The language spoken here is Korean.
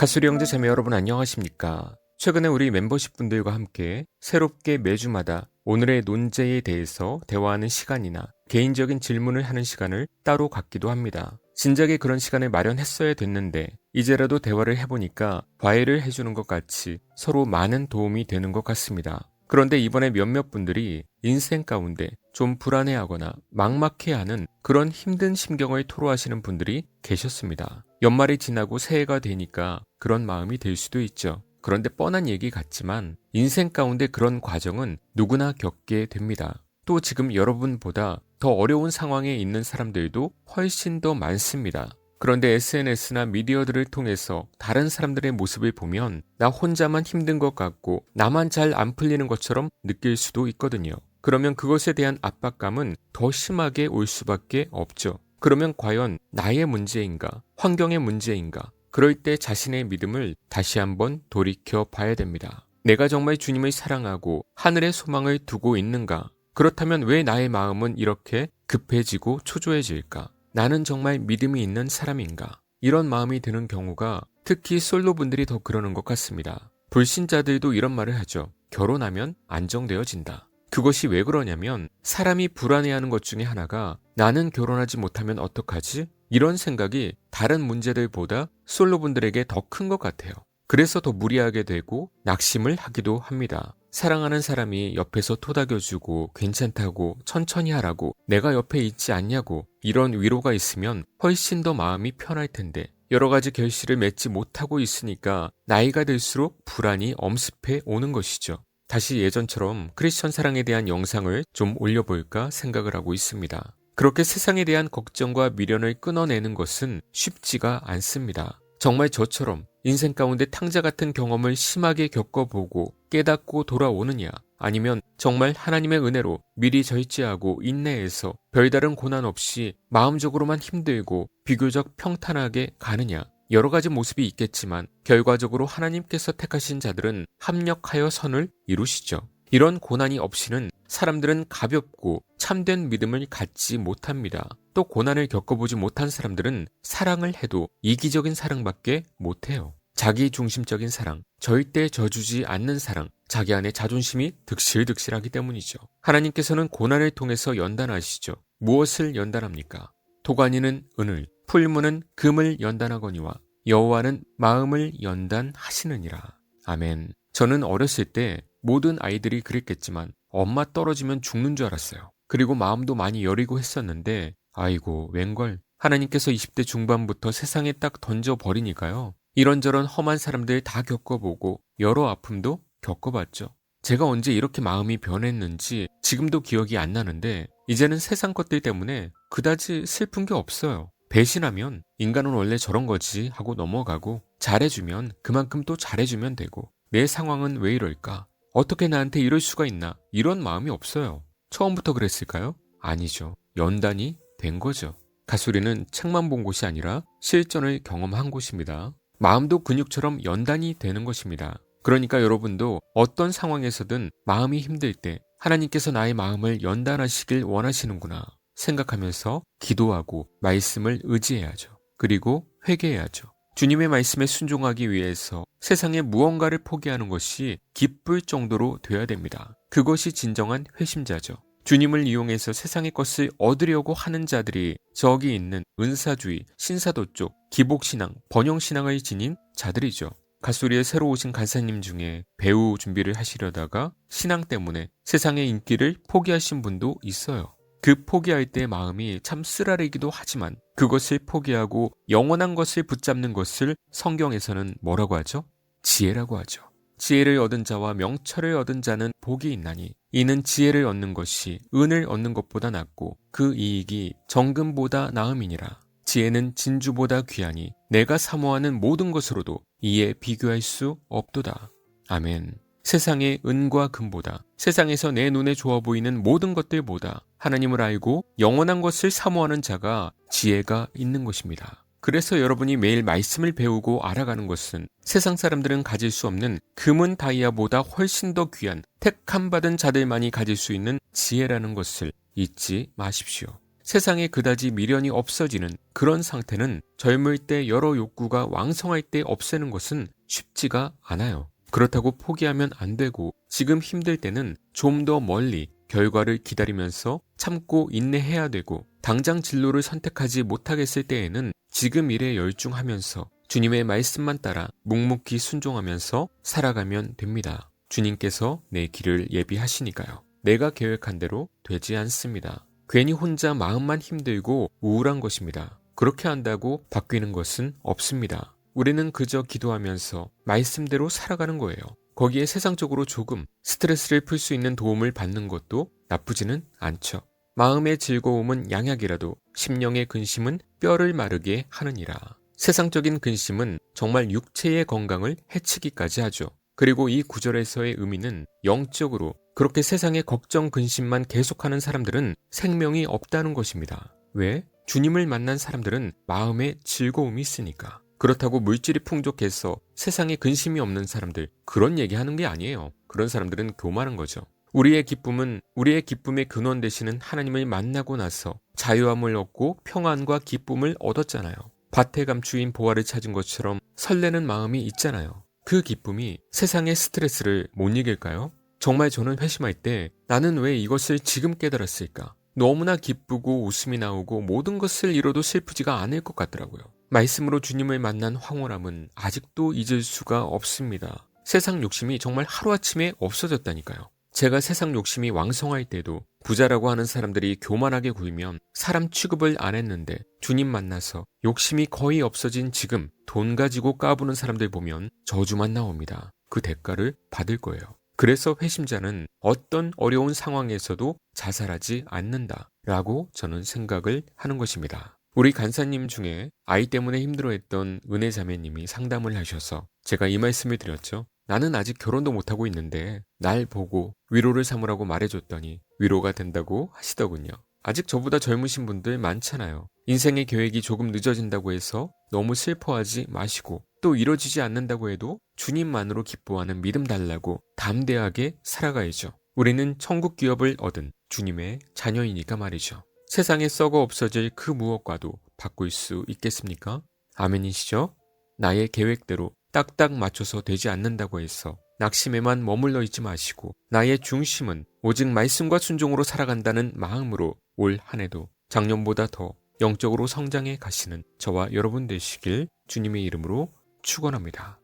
가수리 형제 자매 여러분 안녕하십니까? 최근에 우리 멤버십 분들과 함께 새롭게 매주마다 오늘의 논제에 대해서 대화하는 시간이나 개인적인 질문을 하는 시간을 따로 갖기도 합니다. 진작에 그런 시간을 마련했어야 됐는데 이제라도 대화를 해보니까 과외를 해주는 것 같이 서로 많은 도움이 되는 것 같습니다. 그런데 이번에 몇몇 분들이 인생 가운데 좀 불안해하거나 막막해하는 그런 힘든 심경을 토로하시는 분들이 계셨습니다. 연말이 지나고 새해가 되니까 그런 마음이 들 수도 있죠. 그런데 뻔한 얘기 같지만 인생 가운데 그런 과정은 누구나 겪게 됩니다. 또 지금 여러분보다 더 어려운 상황에 있는 사람들도 훨씬 더 많습니다. 그런데 SNS나 미디어들을 통해서 다른 사람들의 모습을 보면 나 혼자만 힘든 것 같고 나만 잘 안 풀리는 것처럼 느낄 수도 있거든요. 그러면 그것에 대한 압박감은 더 심하게 올 수밖에 없죠. 그러면 과연 나의 문제인가? 환경의 문제인가? 그럴 때 자신의 믿음을 다시 한번 돌이켜 봐야 됩니다. 내가 정말 주님을 사랑하고 하늘의 소망을 두고 있는가? 그렇다면 왜 나의 마음은 이렇게 급해지고 초조해질까? 나는 정말 믿음이 있는 사람인가? 이런 마음이 드는 경우가 특히 솔로분들이 더 그러는 것 같습니다. 불신자들도 이런 말을 하죠. 결혼하면 안정되어진다. 그것이 왜 그러냐면 사람이 불안해하는 것 중에 하나가 나는 결혼하지 못하면 어떡하지? 이런 생각이 다른 문제들보다 솔로분들에게 더 큰 것 같아요. 그래서 더 무리하게 되고 낙심을 하기도 합니다. 사랑하는 사람이 옆에서 토닥여주고 괜찮다고 천천히 하라고 내가 옆에 있지 않냐고 이런 위로가 있으면 훨씬 더 마음이 편할 텐데 여러 가지 결실을 맺지 못하고 있으니까 나이가 들수록 불안이 엄습해 오는 것이죠. 다시 예전처럼 크리스천 사랑에 대한 영상을 좀 올려볼까 생각을 하고 있습니다. 그렇게 세상에 대한 걱정과 미련을 끊어내는 것은 쉽지가 않습니다. 정말 저처럼 인생 가운데 탕자 같은 경험을 심하게 겪어보고 깨닫고 돌아오느냐 아니면 정말 하나님의 은혜로 미리 절제하고 인내해서 별다른 고난 없이 마음적으로만 힘들고 비교적 평탄하게 가느냐 여러 가지 모습이 있겠지만 결과적으로 하나님께서 택하신 자들은 합력하여 선을 이루시죠. 이런 고난이 없이는 사람들은 가볍고 참된 믿음을 갖지 못합니다. 또 고난을 겪어보지 못한 사람들은 사랑을 해도 이기적인 사랑밖에 못해요. 자기 중심적인 사랑, 절대 져주지 않는 사랑, 자기 안에 자존심이 득실득실하기 때문이죠. 하나님께서는 고난을 통해서 연단하시죠. 무엇을 연단합니까? 도가니는 은을, 풀무는 금을 연단하거니와 여호와는 마음을 연단하시느니라. 아멘. 저는 어렸을 때 모든 아이들이 그랬겠지만 엄마 떨어지면 죽는 줄 알았어요. 그리고 마음도 많이 여리고 했었는데 아이고 웬걸 하나님께서 20대 중반부터 세상에 딱 던져버리니까요. 이런저런 험한 사람들 다 겪어보고 여러 아픔도 겪어봤죠. 제가 언제 이렇게 마음이 변했는지 지금도 기억이 안 나는데 이제는 세상 것들 때문에 그다지 슬픈 게 없어요. 배신하면 인간은 원래 저런 거지 하고 넘어가고 잘해주면 그만큼 또 잘해주면 되고 내 상황은 왜 이럴까? 어떻게 나한테 이럴 수가 있나? 이런 마음이 없어요. 처음부터 그랬을까요? 아니죠. 연단이 된 거죠. 가수리는 책만 본 곳이 아니라 실전을 경험한 곳입니다. 마음도 근육처럼 연단이 되는 것입니다. 그러니까 여러분도 어떤 상황에서든 마음이 힘들 때 하나님께서 나의 마음을 연단하시길 원하시는구나 생각하면서 기도하고 말씀을 의지해야죠. 그리고 회개해야죠. 주님의 말씀에 순종하기 위해서 세상의 무언가를 포기하는 것이 기쁠 정도로 되어야 됩니다. 그것이 진정한 회심자죠. 주님을 이용해서 세상의 것을 얻으려고 하는 자들이 저기 있는 은사주의, 신사도 쪽, 기복신앙, 번영신앙을 지닌 자들이죠. 가수리에 새로 오신 간사님 중에 배우 준비를 하시려다가 신앙 때문에 세상의 인기를 포기하신 분도 있어요. 그 포기할 때의 마음이 참 쓰라리기도 하지만 그것을 포기하고 영원한 것을 붙잡는 것을 성경에서는 뭐라고 하죠? 지혜라고 하죠. 지혜를 얻은 자와 명철을 얻은 자는 복이 있나니 이는 지혜를 얻는 것이 은을 얻는 것보다 낫고 그 이익이 정금보다 나음이니라. 지혜는 진주보다 귀하니 내가 사모하는 모든 것으로도 이에 비교할 수 없도다. 아멘. 세상의 은과 금보다 세상에서 내 눈에 좋아 보이는 모든 것들보다 하나님을 알고 영원한 것을 사모하는 자가 지혜가 있는 것입니다. 그래서 여러분이 매일 말씀을 배우고 알아가는 것은 세상 사람들은 가질 수 없는 금은 다이아보다 훨씬 더 귀한 택함 받은 자들만이 가질 수 있는 지혜라는 것을 잊지 마십시오. 세상에 그다지 미련이 없어지는 그런 상태는 젊을 때 여러 욕구가 왕성할 때 없애는 것은 쉽지가 않아요. 그렇다고 포기하면 안 되고 지금 힘들 때는 좀 더 멀리 결과를 기다리면서 참고 인내해야 되고 당장 진로를 선택하지 못하겠을 때에는 지금 일에 열중하면서 주님의 말씀만 따라 묵묵히 순종하면서 살아가면 됩니다. 주님께서 내 길을 예비하시니까요. 내가 계획한 대로 되지 않습니다. 괜히 혼자 마음만 힘들고 우울한 것입니다. 그렇게 한다고 바뀌는 것은 없습니다. 우리는 그저 기도하면서 말씀대로 살아가는 거예요. 거기에 세상적으로 조금 스트레스를 풀 수 있는 도움을 받는 것도 나쁘지는 않죠. 마음의 즐거움은 양약이라도 심령의 근심은 뼈를 마르게 하느니라. 세상적인 근심은 정말 육체의 건강을 해치기까지 하죠. 그리고 이 구절에서의 의미는 영적으로 그렇게 세상의 걱정 근심만 계속하는 사람들은 생명이 없다는 것입니다. 왜? 주님을 만난 사람들은 마음에 즐거움이 있으니까. 그렇다고 물질이 풍족해서 세상에 근심이 없는 사람들, 그런 얘기하는 게 아니에요. 그런 사람들은 교만한 거죠. 우리의 기쁨의 근원 되시는 하나님을 만나고 나서 자유함을 얻고 평안과 기쁨을 얻었잖아요. 밭에 감추인 보화를 찾은 것처럼 설레는 마음이 있잖아요. 그 기쁨이 세상의 스트레스를 못 이길까요? 정말 저는 회심할 때 나는 왜 이것을 지금 깨달았을까? 너무나 기쁘고 웃음이 나오고 모든 것을 잃어도 슬프지가 않을 것 같더라고요. 말씀으로 주님을 만난 황홀함은 아직도 잊을 수가 없습니다. 세상 욕심이 정말 하루아침에 없어졌다니까요. 제가 세상 욕심이 왕성할 때도 부자라고 하는 사람들이 교만하게 굴면 사람 취급을 안 했는데 주님 만나서 욕심이 거의 없어진 지금 돈 가지고 까부는 사람들 보면 저주만 나옵니다. 그 대가를 받을 거예요. 그래서 회심자는 어떤 어려운 상황에서도 자살하지 않는다라고 저는 생각을 하는 것입니다. 우리 간사님 중에 아이 때문에 힘들어했던 은혜 자매님이 상담을 하셔서 제가 이 말씀을 드렸죠. 나는 아직 결혼도 못하고 있는데 날 보고 위로를 삼으라고 말해줬더니 위로가 된다고 하시더군요. 아직 저보다 젊으신 분들 많잖아요. 인생의 계획이 조금 늦어진다고 해서 너무 슬퍼하지 마시고 또 이뤄지지 않는다고 해도 주님만으로 기뻐하는 믿음 달라고 담대하게 살아가야죠. 우리는 천국 기업을 얻은 주님의 자녀이니까 말이죠. 세상에 썩어 없어질 그 무엇과도 바꿀 수 있겠습니까? 아멘이시죠? 나의 계획대로 딱딱 맞춰서 되지 않는다고 해서 낙심에만 머물러 있지 마시고 나의 중심은 오직 말씀과 순종으로 살아간다는 마음으로 올 한 해도 작년보다 더 영적으로 성장해 가시는 저와 여러분 되시길 주님의 이름으로 축원합니다.